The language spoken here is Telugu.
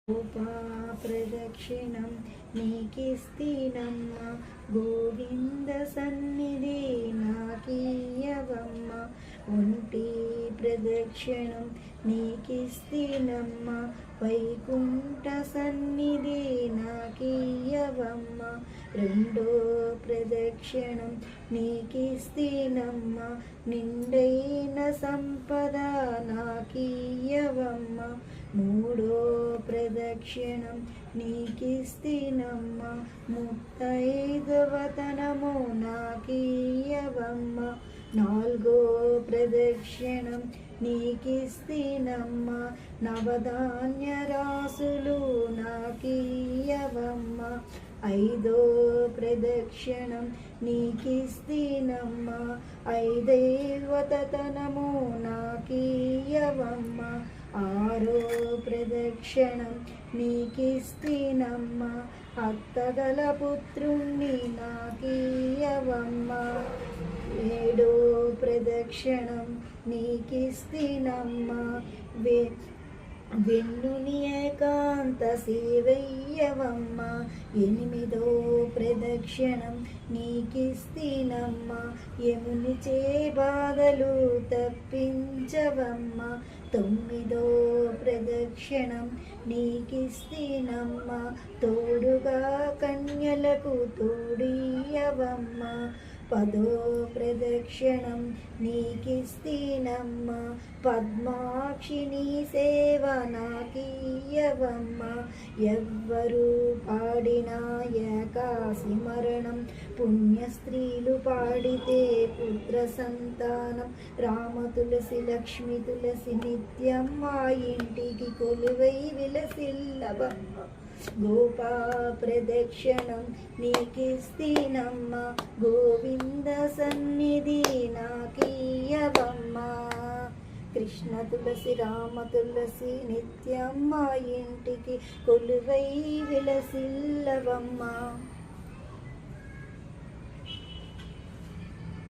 ఉపా ప్రదక్షిణం నీకిస్తీనమ్మ గోవింద సన్నిధి నాకీయవమ్మ. ఒంటి ప్రదక్షిణం నీకిస్తీనమ్మ వైకుంఠ సన్నిధి నాకీయవమ్మ. రెండో ప్రదక్షిణం నీకిస్తీనమ్మ నిండైన సంపద నాకీయవమ్మ. మూడో ప్రదక్షిణం నీకిస్తీనమ్మ ముత్తైదవతనము నాకీయవమ్మ. నాలుగో ప్రదక్షిణం నీకిస్తీనమ్మ నవధాన్య రాసులు నాకీయవమ్మ. ఐదో ప్రదక్షిణం నీకిస్తీనమ్మ ఐదైవతనము నాకీయవమ్మ. ఆరో ప్రదక్షిణం నీకిస్తీనమ్మ అత్తగల పుత్రుణ్ణి నాకీయవమ్మ. ఏడో ప్రదక్షిణం నీకిస్తీనమ్మ వెన్నుని ఏకాంత సేవయ్యవమ్మ. ఎనిమిదో ప్రదక్షిణం నీకిస్తీనమ్మ యముని చే బాధలు తప్పించవమ్మ. తొమ్మిదో ప్రదక్షిణం నీకిస్తీనమ్మ తోడుగా కన్యలకు తోడియవమ్మ. పదో ప్రదక్షిణం నీకిస్తీనమ్మ పద్మాక్షిని సేవ నాకీయవమ్మ. ఎవ్వరు పాడినా ఏకాసి మరణం పుణ్య స్త్రీలు పాడితే పుత్ర సంతానం. రామ తులసి లక్ష్మి తులసి నిత్యం మా ఇంటికి కొలువై విలసిల్లవమ్మ. గోపా ప్రదక్షిణం నీకిస్తీనమ్మ గోవింద సన్నిధి నాకీయవమ్మ. కృష్ణ తులసి రామ తులసి నిత్యం మా ఇంటికి కొలువై విలసిల్లవమ్మ.